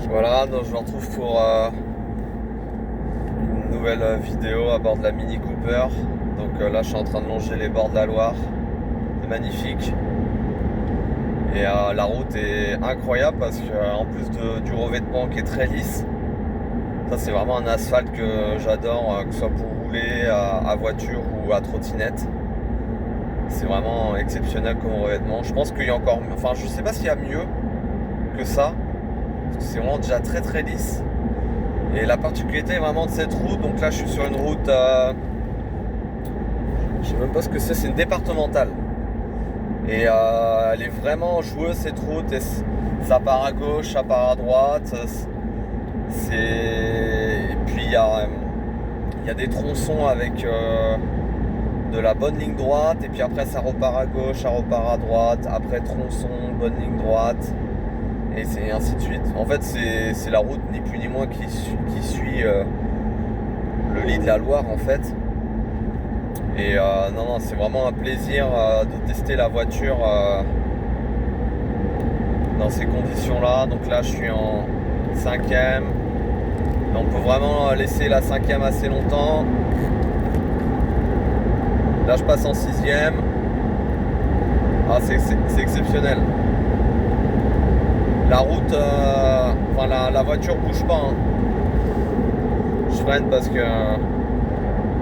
Voilà, donc je me retrouve pour une nouvelle vidéo à bord de la Mini Cooper. Donc là, je suis en train de longer les bords de la Loire. C'est magnifique. Et la route est incroyable parce que en plus du revêtement qui est très lisse, ça c'est vraiment un asphalte que j'adore, que ce soit pour rouler à voiture ou à trottinette. C'est vraiment exceptionnel comme revêtement. Je pense qu'il y a encore, enfin je sais pas s'il y a mieux que ça. C'est vraiment déjà très très lisse. Et la particularité vraiment de cette route, donc là je suis sur une route, je sais même pas ce que c'est une départementale. Et elle est vraiment joueuse cette route, et ça part à gauche, ça part à droite. Et puis il y a des tronçons avec de la bonne ligne droite, et puis après ça repart à gauche, ça repart à droite, après tronçon, bonne ligne droite. Et c'est ainsi de suite. En fait, c'est la route ni plus ni moins qui suit le lit de la Loire en fait. Et non, c'est vraiment un plaisir de tester la voiture dans ces conditions-là. Donc là, je suis en 5e. On peut vraiment laisser la 5e assez longtemps. Là, je passe en 6e. Ah, c'est exceptionnel. La route, enfin la voiture bouge pas. Hein. Je freine parce que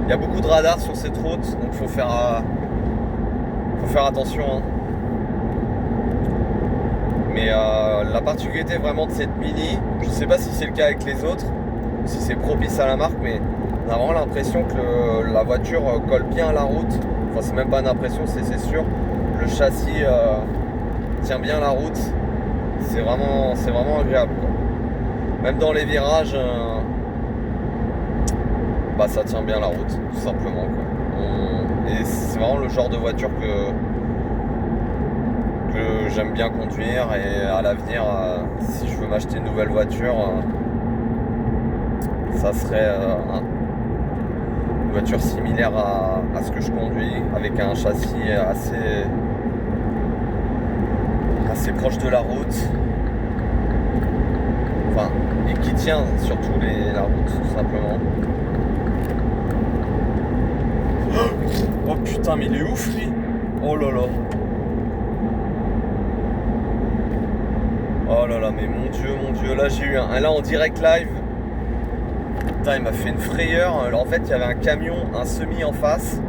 il y a beaucoup de radars sur cette route, donc faut faire attention. Hein. Mais la particularité vraiment de cette Mini, je sais pas si c'est le cas avec les autres, si c'est propice à la marque, mais on a vraiment l'impression que la voiture colle bien à la route. Enfin, c'est même pas une impression, c'est sûr. Le châssis tient bien la route. C'est vraiment agréable, quoi. Même dans les virages, ça tient bien la route, tout simplement, quoi. Et c'est vraiment le genre de voiture que j'aime bien conduire. Et à l'avenir, si je veux m'acheter une nouvelle voiture, ça serait une voiture similaire à ce que je conduis, avec un châssis assez proche de la route, enfin, et qui tient surtout la route, tout simplement. Oh putain, mais il est ouf lui. Oh là là. Oh là là, mais mon dieu, là j'ai eu là en direct live. Putain, il m'a fait une frayeur. Alors, en fait, il y avait un camion, un semi en face.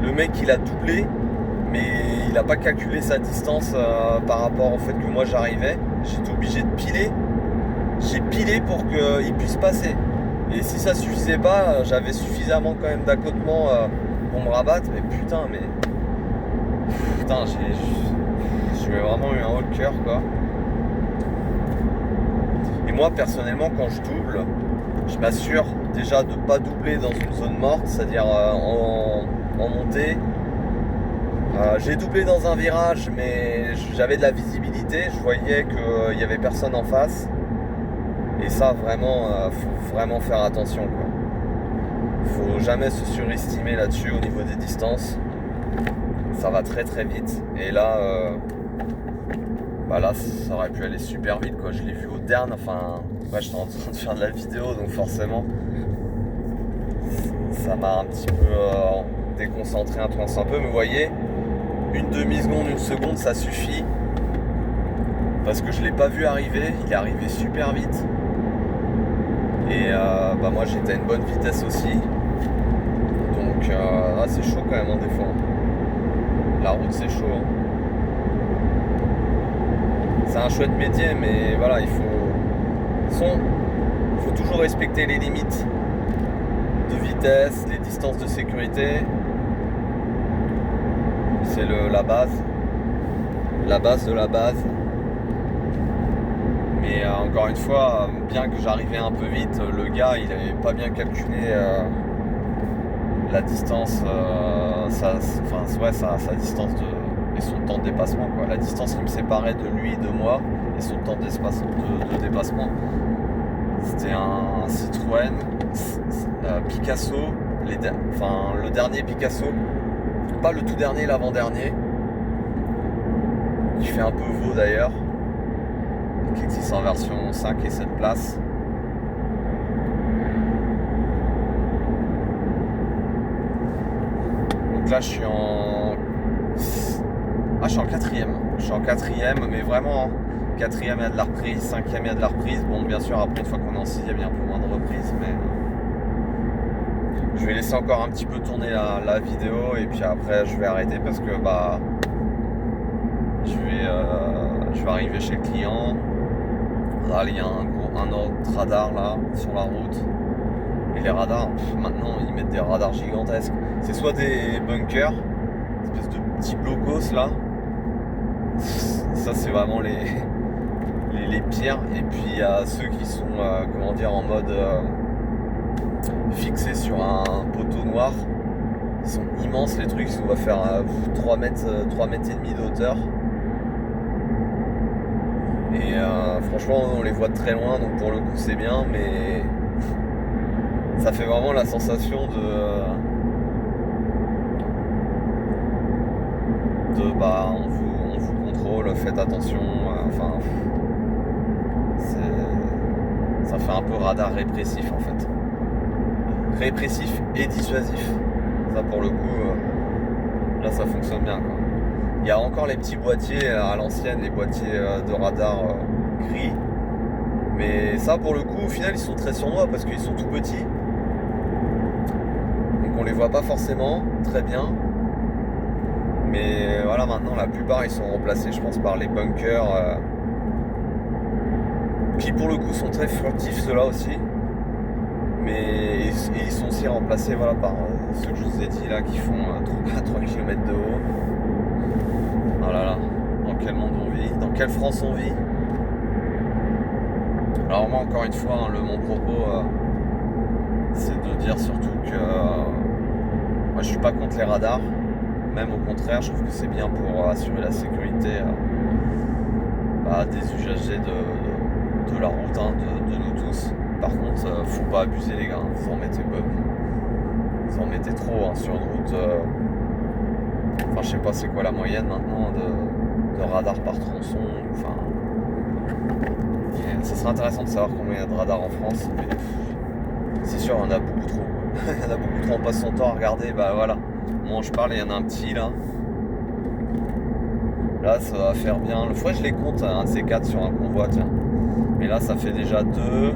Le mec, il a doublé, mais il n'a pas calculé sa distance par rapport au fait que moi j'arrivais. J'étais obligé de piler. J'ai pilé pour qu'il puisse passer. Et si ça suffisait pas, j'avais suffisamment quand même d'accotement pour me rabattre. Mais putain, j'ai vraiment eu un haut le cœur, quoi. Et moi, personnellement, quand je double, je m'assure déjà de ne pas doubler dans une zone morte, c'est-à-dire en montée. J'ai doublé dans un virage, mais j'avais de la visibilité, je voyais qu'il n'y avait personne en face. Et ça, vraiment, faut vraiment faire attention, quoi. Faut jamais se surestimer là-dessus au niveau des distances. Ça va très très vite. Et là, là, ça aurait pu aller super vite, quoi. Je l'ai vu au dernier, enfin, ouais, j'étais en train de faire de la vidéo, donc forcément, ça m'a un petit peu déconcentré un peu. Mais vous voyez, une demi-seconde, une seconde, ça suffit. Parce que je l'ai pas vu arriver, il est arrivé super vite. Et moi j'étais à une bonne vitesse aussi. Donc c'est chaud quand même, des fois. La route c'est chaud. Hein. C'est un chouette métier, mais voilà, il faut toujours respecter les limites de vitesse, les distances de sécurité. C'est la base de la base. Mais encore une fois, bien que j'arrivais un peu vite, le gars il avait pas bien calculé la distance, sa distance et son temps de dépassement, quoi. La distance qui me séparait de lui, de moi, et son temps de dépassement. C'était un Citroën Picasso, le dernier Picasso, pas le tout dernier, l'avant-dernier, qui fait un peu veau d'ailleurs. qui existe en version 5 et 7 places. Donc là je suis en quatrième. Je suis en quatrième, mais vraiment quatrième il y a de la reprise, cinquième il y a de la reprise. Bon, bien sûr après une fois qu'on est en sixième il y a un peu moins de reprise, mais je vais laisser encore un petit peu tourner la vidéo et puis après je vais arrêter parce que je vais arriver chez le client. Là il y a un autre radar là sur la route. Et les radars, maintenant ils mettent des radars gigantesques. C'est soit des bunkers, espèce de petits blocos là. Ça c'est vraiment les pires. Et puis il y a ceux qui sont en mode fixés sur un poteau noir. Ils sont immenses les trucs, ils doivent faire 3 mètres et demi de hauteur. Et franchement on les voit de très loin, donc pour le coup c'est bien, mais ça fait vraiment la sensation on vous contrôle, faites attention, ça fait un peu radar répressif en fait. Répressif et dissuasif. Ça pour le coup, là ça fonctionne bien quoi. Il y a encore les petits boîtiers à l'ancienne, les boîtiers de radar gris. Mais ça pour le coup au final ils sont très sournois parce qu'ils sont tout petits. Donc on les voit pas forcément très bien. Mais voilà, maintenant la plupart ils sont remplacés je pense par les bunkers qui pour le coup sont très furtifs ceux-là aussi. Mais ils sont aussi remplacés par ceux que je vous ai dit là qui font 3 km de haut. Voilà là, dans quel monde on vit, dans quelle France on vit. Alors moi encore une fois, mon propos c'est de dire surtout que moi je suis pas contre les radars. Même au contraire, je trouve que c'est bien pour assurer la sécurité des usagers de la route, de nous tous. Par contre, faut pas abuser les gars, vous en mettez trop sur une route. Je sais pas c'est quoi la moyenne maintenant de radars par tronçon. Ça serait intéressant de savoir combien il y a de radars en France, mais c'est sûr il y en a beaucoup trop. Il y en a beaucoup trop, on passe son temps à regarder, voilà. Moi je parle, il y en a un petit là. Là ça va faire bien. Le fois je les compte, un de ces 4 sur un convoi, tiens. Mais là ça fait déjà 2.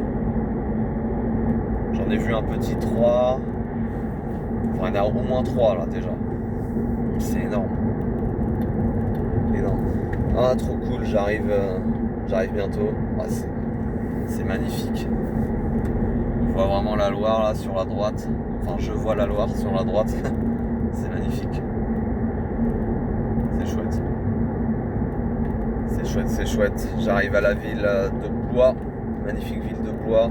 J'en ai vu un petit 3. Il y en a au moins 3 là déjà. C'est énorme. Énorme. Ah trop cool, j'arrive bientôt. C'est magnifique. On voit vraiment la Loire là sur la droite. Je vois la Loire sur la droite. C'est magnifique. C'est chouette. C'est chouette. J'arrive à la ville de Blois. Magnifique ville de Blois.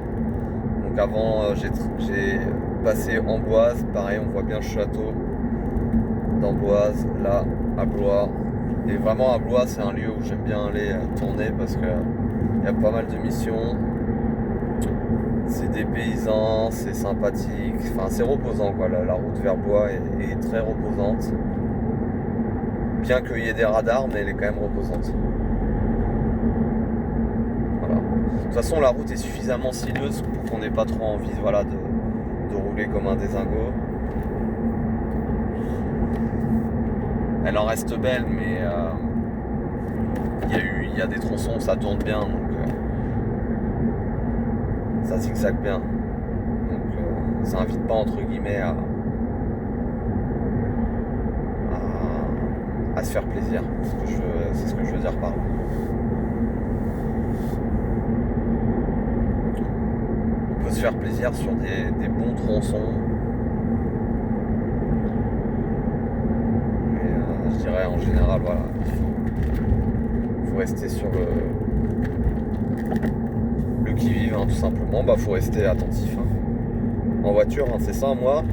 Donc avant j'ai passé Amboise. Pareil, on voit bien le château d'Amboise là à Blois. Et vraiment à Blois c'est un lieu où j'aime bien aller tourner parce que il y a pas mal de missions. C'est dépaysant, c'est sympathique, c'est reposant quoi. La route vers Blois est très reposante. Bien qu'il y ait des radars, mais elle est quand même reposante. Voilà. De toute façon la route est suffisamment sinueuse pour qu'on n'ait pas trop envie de rouler comme un dézingo. Elle en reste belle, mais il y a des tronçons où ça tourne bien, donc ça zigzague bien. Donc ça invite pas entre guillemets à se faire plaisir. C'est ce que je veux dire par là. On peut se faire plaisir sur des bons tronçons. Je dirais en général il faut rester sur le qui-vive tout simplement. Faut rester attentif en voiture, c'est ça. Moi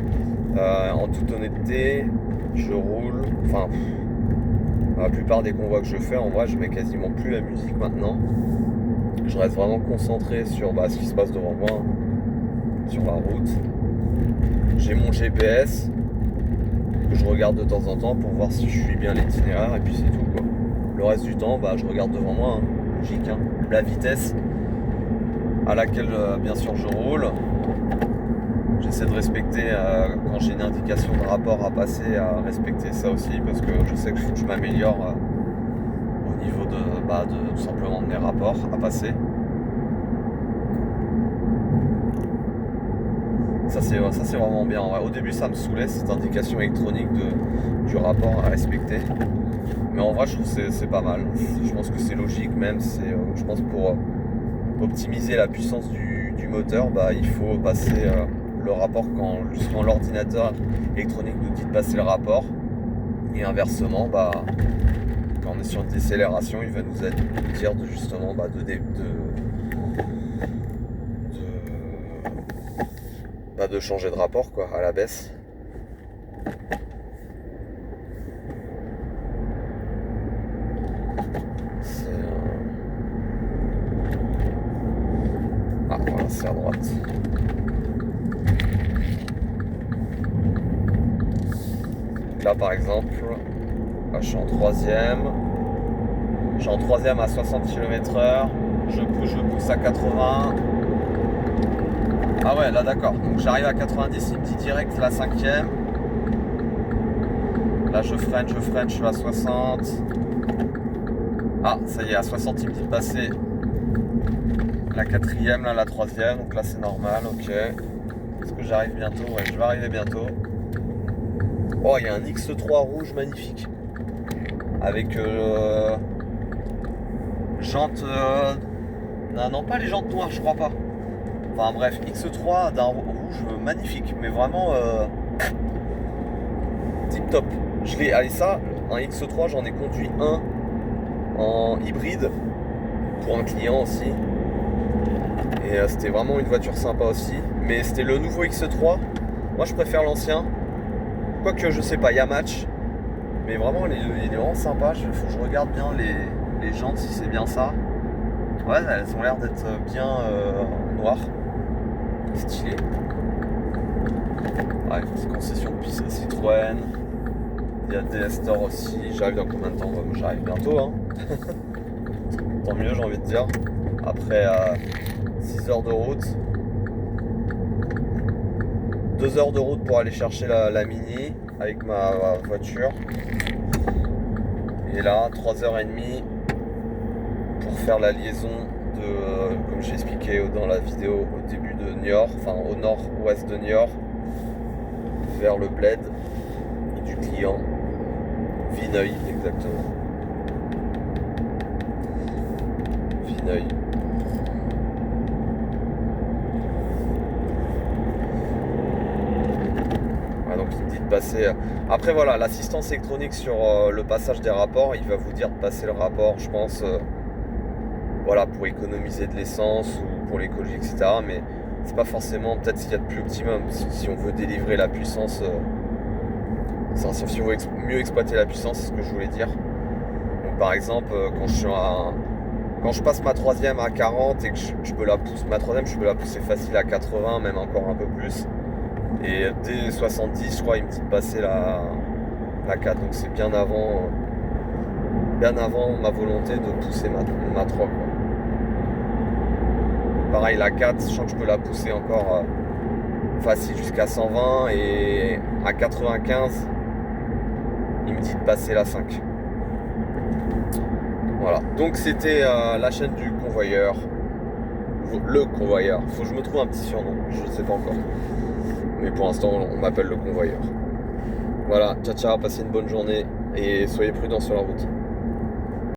en toute honnêteté je roule, la plupart des convois que je fais en vrai je mets quasiment plus la musique maintenant. Je reste vraiment concentré sur ce qui se passe devant moi sur la route. J'ai mon GPS que je regarde de temps en temps pour voir si je suis bien l'itinéraire et puis c'est tout quoi. Le reste du temps je regarde devant moi. logique, hein. La vitesse à laquelle bien sûr je roule. J'essaie de respecter quand j'ai une indication de rapport à passer, à respecter ça aussi, parce que je sais que je m'améliore au niveau de tout simplement de mes rapports à passer. Ça c'est vraiment bien. Ouais. Au début ça me saoulait cette indication électronique du rapport à respecter. Mais en vrai je trouve que c'est pas mal. Je pense que c'est logique même. Je pense pour optimiser la puissance du moteur, il faut passer le rapport quand l'ordinateur électronique nous dit de passer le rapport. Et inversement, quand on est sur une décélération, il va nous dire justement de changer de rapport quoi, à la baisse. Voilà, c'est à droite. Là par exemple, je suis en troisième. Je suis en troisième à 60 km/h. Je pousse à 80. Ah ouais, là d'accord. Donc j'arrive à 90, il me dit direct la cinquième. Là je freine, je suis à 60. Ah, ça y est, à 60, il me dit de passer la quatrième, là la troisième. Donc là c'est normal, ok. Est-ce que j'arrive bientôt? Ouais, je vais arriver bientôt. Oh, il y a un X3 rouge magnifique. Avec jantes... non, pas les jantes noires, je crois pas. Enfin bref, X3 d'un rouge magnifique. Mais vraiment... tip top. Un X3, j'en ai conduit un en hybride. Pour un client aussi. Et c'était vraiment une voiture sympa aussi. Mais c'était le nouveau X3. Moi je préfère l'ancien. Quoique je sais pas, il y a match. Mais vraiment il est vraiment sympa. Faut que je regarde bien les jantes si c'est bien ça. Ouais, elles ont l'air d'être bien noires. Stylé. Ouais, c'est concession de piste Citroën. Il y a DS Store aussi. J'arrive dans combien de temps? J'arrive bientôt hein. Tant mieux j'ai envie de dire. Après 6 heures de route. 2 heures de route pour aller chercher la Mini avec ma voiture. Et là 3h30 pour faire la liaison comme j'ai expliqué dans la vidéo au début de Niort, enfin au nord-ouest de Niort, vers le bled du client. Vineuil exactement. Vineuil. Donc il dit de passer. Après voilà, l'assistance électronique sur le passage des rapports, il va vous dire de passer le rapport, je pense, voilà, pour économiser de l'essence ou pour l'écologie, etc. Mais c'est pas forcément peut-être ce qu'il y a de plus optimum si on veut délivrer la puissance. Si on veut mieux exploiter la puissance, c'est ce que je voulais dire. Donc par exemple, quand je passe ma troisième à 40 et que je peux la pousser, ma troisième, je peux la pousser facile à 80, même encore un peu plus. Et dès 70, je crois, il me dit de passer la 4. Donc c'est bien avant ma volonté de pousser ma 3. Quoi. Pareil, la 4, je sens que je peux la pousser encore facile jusqu'à 120. Et à 95, il me dit de passer la 5. Voilà, donc c'était la chaîne du convoyeur. Le convoyeur. Faut que je me trouve un petit surnom, je ne sais pas encore. Mais pour l'instant, on m'appelle le convoyeur. Voilà, ciao ciao, passez une bonne journée et soyez prudents sur la route.